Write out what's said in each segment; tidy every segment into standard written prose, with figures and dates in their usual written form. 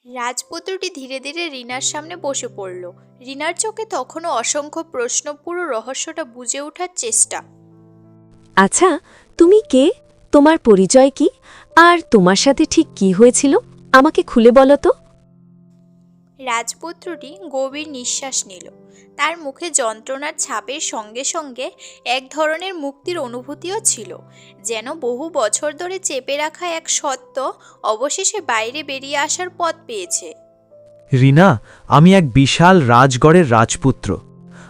রাজপুত্রটি ধীরে ধীরে রিনার সামনে বসে পড়ল। রিনার চোখে তখনও অসংখ্য প্রশ্ন, পুরো রহস্যটা বুঝে ওঠার চেষ্টা। আচ্ছা, তুমি কে? তোমার পরিচয় কি? আর তোমার সাথে ঠিক কি হয়েছিল আমাকে খুলে বলো তো। রাজপুত্রটি গভীর নিঃশ্বাস নিল। তার মুখে যন্ত্রণার ছাপের সঙ্গে সঙ্গে এক ধরনের মুক্তির অনুভূতিও ছিল, যেন বহু বছর ধরে চেপে রাখা এক সত্য অবশেষে বাইরে বেরিয়ে আসার পথ পেয়েছে। রিনা, আমি এক বিশাল রাজগড়ের রাজপুত্র।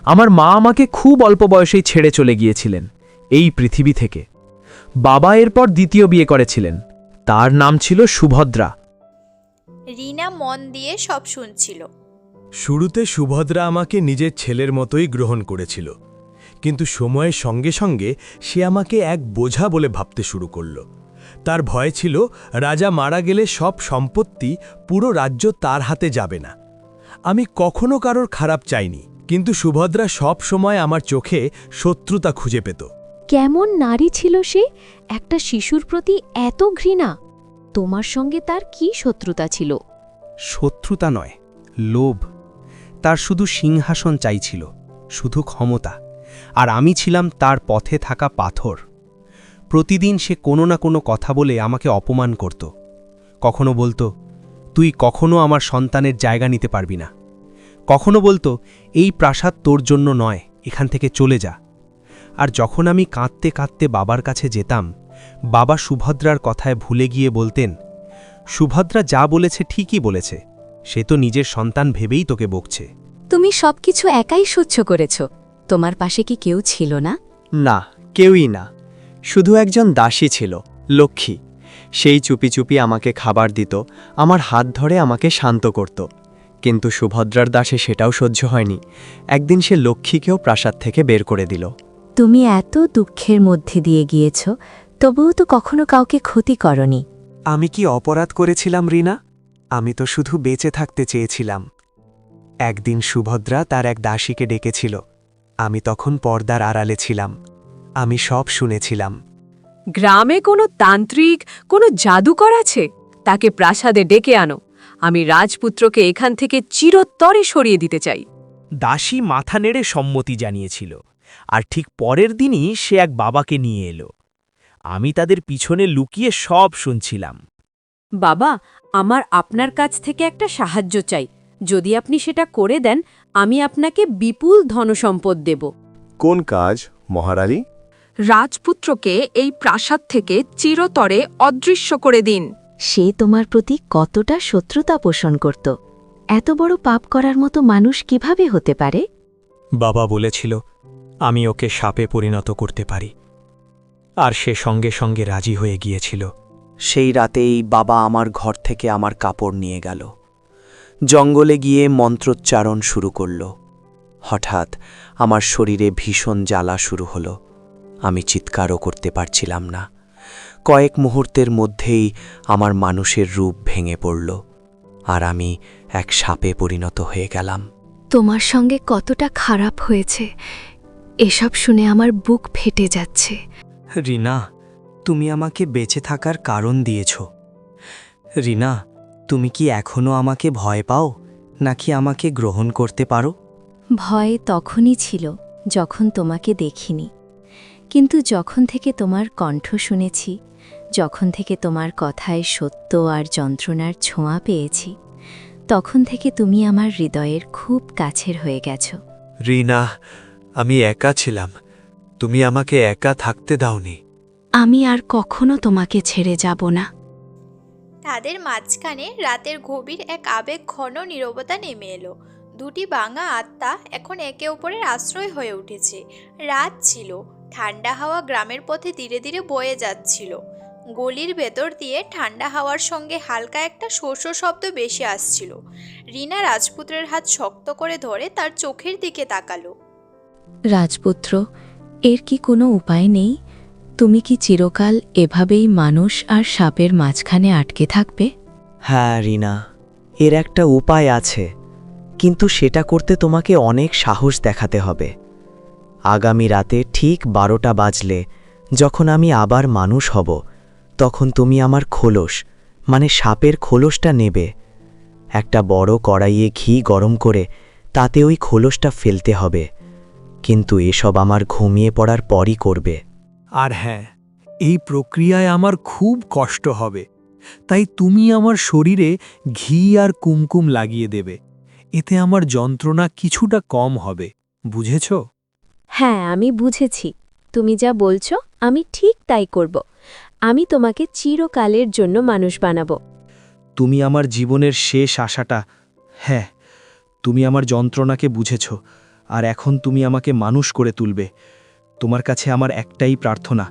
আমার মা আমাকে খুব অল্প বয়সেই ছেড়ে চলে গিয়েছিলেন এই পৃথিবী থেকে। বাবা এরপর দ্বিতীয় বিয়ে করেছিলেন, তার নাম ছিল সুভদ্রা। রিনা মন দিয়ে সব শুনছিল। শুরুতে সুভদ্রা আমাকে নিজের ছেলের মতোই গ্রহণ করেছিল, কিন্তু সময়ের সঙ্গে সঙ্গে সে আমাকে এক বোঝা বলে ভাবতে শুরু করল। তার ভয় ছিল রাজা মারা গেলে সব সম্পত্তি, পুরো রাজ্য তার হাতে যাবে না। আমি কখনো কারোর খারাপ চাইনি, কিন্তু সুভদ্রা সব সময় আমার চোখে শত্রুতা খুঁজে পেত। কেমন নারী ছিল সে? একটা শিশুর প্রতি এত ঘৃণা! তোমার সঙ্গে তার কি শত্রুতা ছিল? শত্রুতা নয়, লোভ। তার শুধু সিংহাসন চাইছিল, শুধু ক্ষমতা। আর আমি ছিলাম তার পথে থাকা পাথর। প্রতিদিন সে কোনো না কোনো কথা বলে আমাকে অপমান করত। কখনো বলতো, তুই কখনো আমার সন্তানের জায়গা নিতে পারবি না। কখনো বলতো, এই প্রাসাদ তোর জন্য নয়, এখান থেকে চলে যা। আর যখন আমি কাঁদতে কাঁদতে বাবার কাছে যেতাম, বাবা সুভদ্রার কথায় ভুলে গিয়ে বলতেন, সুভদ্রা যা বলেছে ঠিকই বলেছে, সে তো নিজের সন্তান ভেবেই তোকে বকছে। তুমি সবকিছু একাই সহ্য করেছ? তোমার পাশে কি কেউ ছিল না? না, কেউই না। শুধু একজন দাসী ছিল, লক্ষ্মী। সেই চুপি চুপি আমাকে খাবার দিত, আমার হাত ধরে আমাকে শান্ত করত। কিন্তু সুভদ্রার দাসে সেটাও সহ্য হয়নি। একদিন সে লক্ষ্মীকেও প্রাসাদ থেকে বের করে দিল। তুমি এত দুঃখের মধ্যে দিয়ে গিয়েছ, তবুও তো কখনো কাউকে ক্ষতি করনি। আমি কি অপরাধ করেছিলাম রিনা? আমি তো শুধু বেঁচে থাকতে চেয়েছিলাম। একদিন সুভদ্রা তার এক দাসীকে ডেকেছিল। আমি তখন পর্দার আড়ালে ছিলাম। আমি সব শুনেছিলাম। গ্রামে কোনো তান্ত্রিক, কোনো জাদুকর আছে? তাকে প্রাসাদে ডেকে আনো। আমি রাজপুত্রকে এখান থেকে চিরতরে সরিয়ে দিতে চাই। দাসী মাথা নেড়ে সম্মতি জানিয়েছিল, আর ঠিক পরের দিনই সে এক বাবাকে নিয়ে এলো। আমি তাদের পিছনে লুকিয়ে সব শুনছিলাম। বাবা, আমার আপনার কাছ থেকে একটা সাহায্য চাই। যদি আপনি সেটা করে দেন, আমি আপনাকে বিপুল ধনসম্পদ দেব। কোন কাজ, মহারানী? রাজপুত্রকে এই প্রাসাদ থেকে চিরতরে অদৃশ্য করে দিন। সে তোমার প্রতি কতটা শত্রুতা পোষণ করত! এত বড় পাপ করার মতো মানুষ কিভাবে হতে পারে? বাবা বলেছিল আমি ওকে সাপে পরিণত করতে পারি, আর সে সঙ্গে সঙ্গে রাজি হয়ে গিয়েছিল। সেই রাতেই বাবা আমার ঘর থেকে আমার কাপড় নিয়ে গেল, জঙ্গলে গিয়ে মন্ত্রোচ্চারণ শুরু করল। হঠাৎ আমার শরীরে ভীষণ জ্বালা শুরু হলো। আমি চিৎকারও করতে পারছিলাম না। কয়েক মুহূর্তের মধ্যেই আমার মানুষের রূপ ভেঙে পড়ল, আর আমি এক সাপে পরিণত হয়ে গেলাম। তোমার সঙ্গে কতটা খারাপ হয়েছে, এসব শুনে আমার বুক ফেটে যাচ্ছে। রিনা, তুমি আমাকে বেঁচে থাকার কারণ দিয়েছ। রিনা, তুমি কি এখনো আমাকে ভয় পাও, নাকি আমাকে গ্রহণ করতে পারো? ভয় তখনই ছিল যখন তোমাকে দেখিনি, কিন্তু যখন থেকে তোমার কণ্ঠ শুনেছি, যখন থেকে তোমার কথায় সত্য আর যন্ত্রণার ছোঁয়া পেয়েছি, তখন থেকে তুমি আমার হৃদয়ের খুব কাছের হয়ে গেছো। রিনা, আমি একা ছিলাম, তুমি আমাকে একা থাকতে দাওনি। আমি আর কখনো তোমাকে ছেড়ে যাব না। তাদের মাঝখানে রাতের গভীর এক আবেগ ঘন নীরবতা নেমে এলো। দুটি বাঙা আত্মা এখন একে অপরের আশ্রয় হয়ে উঠেছে। রাত ছিল, ঠান্ডা হাওয়া গ্রামের পথে ধীরে ধীরে বয়ে যাচ্ছিল। গলির ভেতর দিয়ে ঠান্ডা হাওয়ার সঙ্গে হালকা একটা শোষ শব্দ বেশি আসছিল। রিনা রাজপুত্রের হাত শক্ত করে ধরে তার চোখের দিকে তাকালো। রাজপুত্র, এর কি কোনো উপায় নেই? তুমি কি চিরকাল এভাবেই মানুষ আর সাপের মাঝখানে আটকে থাকবে? হ্যাঁ রিনা, এর একটা উপায় আছে, কিন্তু সেটা করতে তোমাকে অনেক সাহস দেখাতে হবে। আগামী রাতে ঠিক 12টা বাজলে, যখন আমি আবার মানুষ হব, তখন তুমি আমার খোলস, মানে সাপের খোলসটা নেবে। একটা বড় কড়াইয়ে ঘি গরম করে তাতে ওই খোলসটা ফেলতে হবে, কিন্তু এসব আমার ঘুমিয়ে পড়ার পরই করবে। আর হ্যাঁ, এই প্রক্রিয়ায় আমার খুব কষ্ট হবে, তাই তুমি আমার শরীরে ঘি আর কুমকুম লাগিয়ে দেবে। এতে আমার যন্ত্রণা কিছুটা কম হবে, বুঝেছ? হ্যাঁ, আমি বুঝেছি। তুমি যা বলছো আমি ঠিক তাই করব। আমি তোমাকে চিরকালের জন্য মানুষ বানাবো। তুমি আমার জীবনের শেষ আশাটা। হ্যাঁ, তুমি আমার যন্ত্রণাকে বুঝেছ, আর এখন তুমি আমাকে মানুষ করে তুলবে। তোমার কাছে আমার একটাই প্রার্থনা,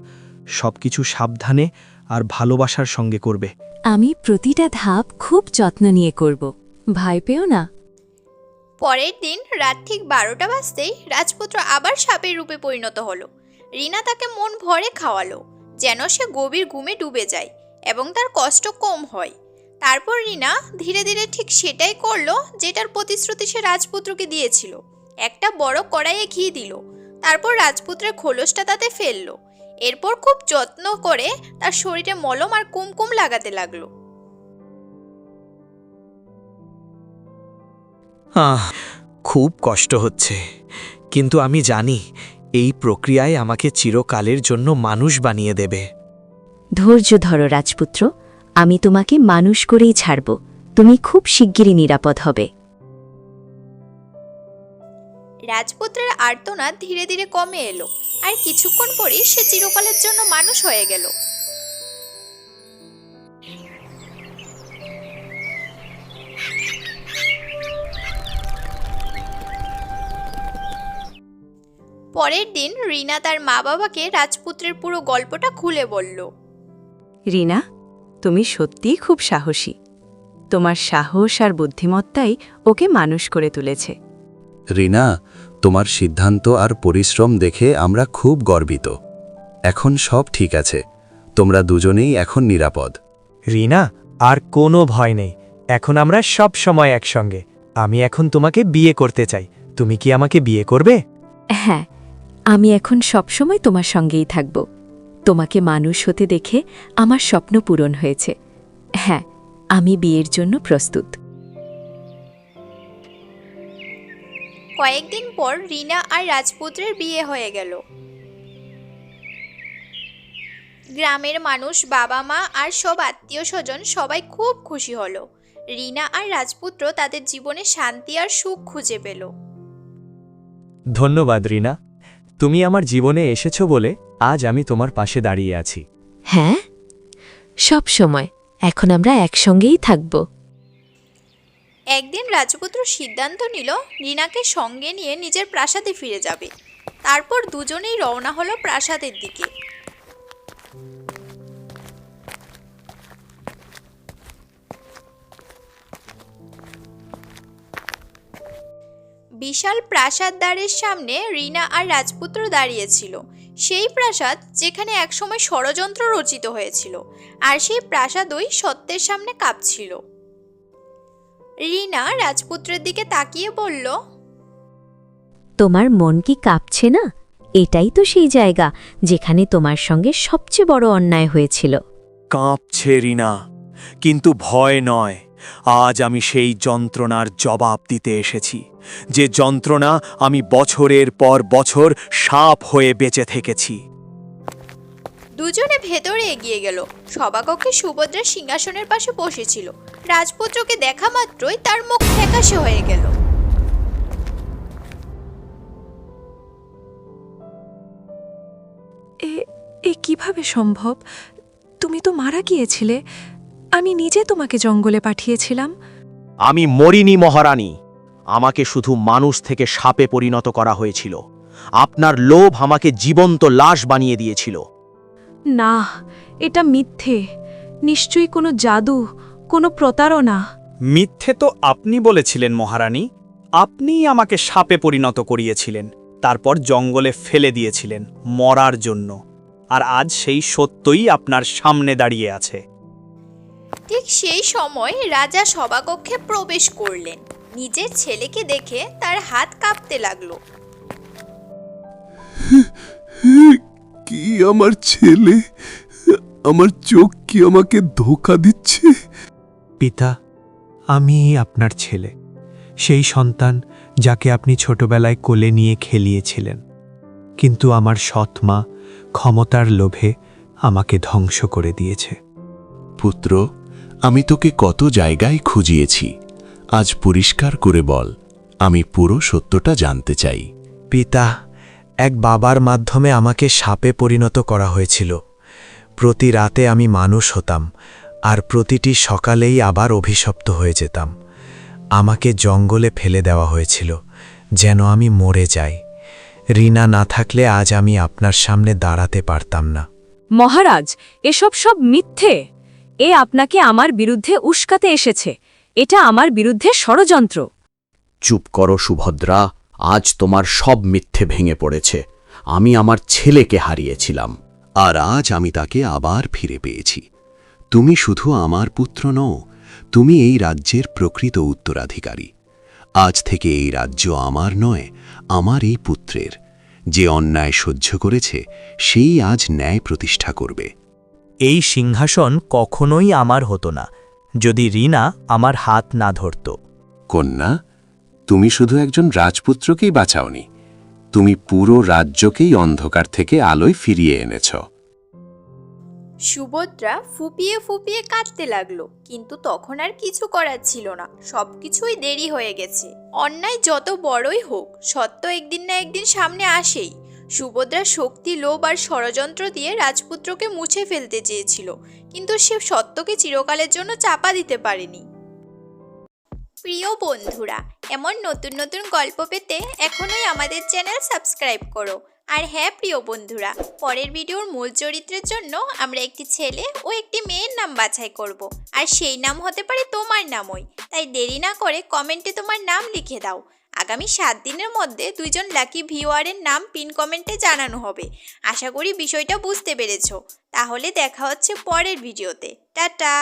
সবকিছু সাবধানে আর ভালোবাসার সঙ্গে করবে। আমি প্রতিটা ধাপ খুব যত্ন নিয়ে করব। ভয় পেও না। পরের দিন রাত ঠিক 12টা বাজতেই রাজপুত্র আবার সাপের রূপে পরিণত হলো। রিনা তাকে মন ভরে খাওয়ালো, যেন সে গভীর ঘুমে ডুবে যায় এবং তার কষ্ট কম হয়। তারপর রিনা ধীরে ধীরে ঠিক সেটাই করলো যেটার প্রতিশ্রুতি সে রাজপুত্রকে দিয়েছিল। একটা বড় কড়াইয়ে ঘি দিল, তারপর রাজপুত্রের খোলসটা তাতে ফেললো। এরপর খুব যত্ন করে তার শরীরে মলম আর কুমকুম লাগাতে লাগলো। খুব কষ্ট হচ্ছে, কিন্তু আমি জানি এই প্রক্রিয়ায় আমাকে চিরকালের জন্য মানুষ বানিয়ে দেবে। ধৈর্য ধরো রাজপুত্র, আমি তোমাকে মানুষ করেই ছাড়ব। তুমি খুব শিগগিরই নিরাপদ হবে। রাজপুত্রের আর্তনাদ ধীরে ধীরে কমে এলো, আর কিছুক্ষণ পরেই সে চিরকালের জন্য মানুষ হয়ে গেল। পরের দিন রিনা তার মা বাবাকে রাজপুত্রের পুরো গল্পটা খুলে বলল। রিনা, তুমি সত্যিই খুব সাহসী। তোমার সাহস আর বুদ্ধিমত্তাই ওকে মানুষ করে তুলেছে। রিনা, তোমার সিদ্ধান্ত আর পরিশ্রম দেখে আমরা খুব গর্বিত। এখন সব ঠিক আছে, তোমরা দুজনেই এখন নিরাপদ। রিনা, আর কোনো ভয় নেই। এখন আমরা সব সময় একসঙ্গে। আমি এখন তোমাকে বিয়ে করতে চাই। তুমি কি আমাকে বিয়ে করবে? হ্যাঁ, আমি এখন সবসময় তোমার সঙ্গেই থাকব। তোমাকে মানুষ হতে দেখে আমার স্বপ্ন পূরণ হয়েছে। হ্যাঁ, আমি বিয়ের জন্য প্রস্তুত। কয়েকদিন পর রিনা আর রাজপুত্রের বিয়ে হয়ে গেল। গ্রামের মানুষ, বাবা মা আর সব আত্মীয় স্বজন সবাই খুব খুশি হলো। রিনা আর রাজপুত্র তাদের জীবনে শান্তি আর সুখ খুঁজে পেল। ধন্যবাদ রিনা, তুমি আমার জীবনে এসেছো বলে আজ আমি তোমার পাশে দাঁড়িয়ে আছি। হ্যাঁ, সব সময়। এখন আমরা একসঙ্গেই থাকব। একদিন রাজপুত্র সিদ্ধান্ত নিল রিনাকে সঙ্গে নিয়ে নিজের প্রাসাদে ফিরে যাবে। তারপর দুজনেই রওনা হলো প্রাসাদের দিকে। বিশাল প্রাসাদ দ্বারের সামনে রিনা আর রাজপুত্র দাঁড়িয়েছিল। সেই প্রাসাদ যেখানে একসময় ষড়যন্ত্র রচিত হয়েছিল, আর সেই প্রাসাদই সত্যের সামনে কাঁপছিল। রিনা রাজপুত্রের দিকে তাকিয়ে বলল, তোমার মন কি কাঁপছে না? এটাই তো সেই জায়গা যেখানে তোমার সঙ্গে সবচেয়ে বড় অন্যায় হয়েছিল। কাঁপছে রিনা, কিন্তু ভয় নয়। আজ আমি সেই যন্ত্রণার জবাব দিতে এসেছি, যে যন্ত্রণা আমি বছরের পর বছর সাপ হয়ে বেঁচে থেকেছি। দুজনে ভেতরে এগিয়ে গেল। সভাকক্ষে সুভদ্রা সিংহাসনের পাশে বসেছিল। রাজপুত্রকে দেখা মাত্রই তার মুখ ফ্যাকাশে হয়ে গেল। এ কিভাবে সম্ভব? তুমি তো মারা গিয়েছিলে। আমি নিজে তোমাকে জঙ্গলে পাঠিয়েছিলাম। আমি মরিনি মহারানী, আমাকে শুধু মানুষ থেকে সাপে পরিণত করা হয়েছিল। আপনার লোভ আমাকে জীবন্ত লাশ বানিয়ে দিয়েছিল। না, এটা মিথ্যে। নিশ্চয়ই কোনো জাদু, কোনো প্রতারণা। মিথ্যে তো আপনি বলেছিলেন মহারানী। আপনিই আমাকে সাপে পরিণত করিয়েছিলেন, তারপর জঙ্গলে ফেলে দিয়েছিলেন মরার জন্য। আর আজ সেই সত্যই আপনার সামনে দাঁড়িয়ে আছে। ঠিক সেই সময় রাজা সভাকক্ষে প্রবেশ করলেন। নিজের ছেলেকে দেখে তার হাত কাঁপতে লাগলো। কি আমার ছেলে? আমার চোখ কি আমাকে ধোঁকা দিচ্ছে? পিতা, আমিই আপনার ছেলে, সেই সন্তান যাকে আপনি ছোটবেলায় কোলে নিয়ে খেলিয়েছিলেন। কিন্তু আমার সৎ মা ক্ষমতার লোভে আমাকে ধ্বংস করে দিয়েছে। পুত্র, আমি তোকে কত জায়গায় খুঁজিয়েছি, আজ পরিষ্কার করে বল, আমি পুরো সত্যটা জানতে চাই। পিতা, এক বাবার মাধ্যমে আমাকে সাপে পরিণত করা হয়েছিল। প্রতি রাতে আমি মানুষ হতাম, আর প্রতিটি সকালেই আবার অভিশপ্ত হয়ে যেতাম। আমাকে জঙ্গলে ফেলে দেওয়া হয়েছিল যেন আমি মরে যাই। রিনা না থাকলে আজ আমি আপনার সামনে দাঁড়াতে পারতাম না। মহারাজ, এসব সব মিথ্যে। এ আপনাকে আমার বিরুদ্ধে উস্কাতে এসেছে। এটা আমার বিরুদ্ধে ষড়যন্ত্র। চুপ করো সুভদ্রা, আজ তোমার সব মিথ্যে ভেঙে পড়েছে। আমি আমার ছেলেকে হারিয়েছিলাম, আর আজ আমি তাকে আবার ফিরে পেয়েছি। তুমি শুধু আমার পুত্র নও, তুমি এই রাজ্যের প্রকৃত উত্তরাধিকারী। আজ থেকে এই রাজ্য আমার নয়, আমার এই পুত্রের। যে অন্যায় সহ্য করেছে সেই আজ ন্যায় প্রতিষ্ঠা করবে। এই সিংহাসন কখনোই আমার হতো না যদি রিনা আমার হাত না ধরত। কন্যা, তুমি শুধু একজন রাজপুত্রকেই বাঁচাওনি, তুমি পুরো রাজ্যকেই অন্ধকার থেকে আলোয় ফিরিয়ে এনেছ। সুভদ্রা ফুপিয়ে ফুপিয়ে কাঁদতে লাগলো, কিন্তু তখন আর কিছু করার ছিল না। সবকিছুই দেরি হয়ে গেছে। অন্যায় যত বড়ই হোক, সত্য একদিন না একদিন সামনে আসেই। সুভদ্রা শক্তি, লোভ আর ষড়যন্ত্র দিয়ে রাজপুত্রকে মুছে ফেলতে চেয়েছিল, কিন্তু সে সত্যকে চিরকালের জন্য চাপা দিতে পারেনি। প্রিয় বন্ধুরা, এমন নতুন নতুন গল্প পেতে এখনই আমাদের চ্যানেল সাবস্ক্রাইব করো। আর হ্যাঁ প্রিয় বন্ধুরা, পরের ভিডিওর মূল চরিত্রের জন্য আমরা একটি ছেলে ও একটি মেয়ের নাম বাছাই করব, আর সেই নাম হতে পারে তোমার নামই। তাই দেরি না করে কমেন্টে তোমার নাম লিখে দাও। আগামী 7 দিনের মধ্যে 2 জন লাকি ভিউয়ারের নাম পিন কমেন্টে জানানো হবে। আশা করি বিষয়টা বুঝতে পেরেছো। তাহলে দেখা হচ্ছে পরের ভিডিওতে। টাটা।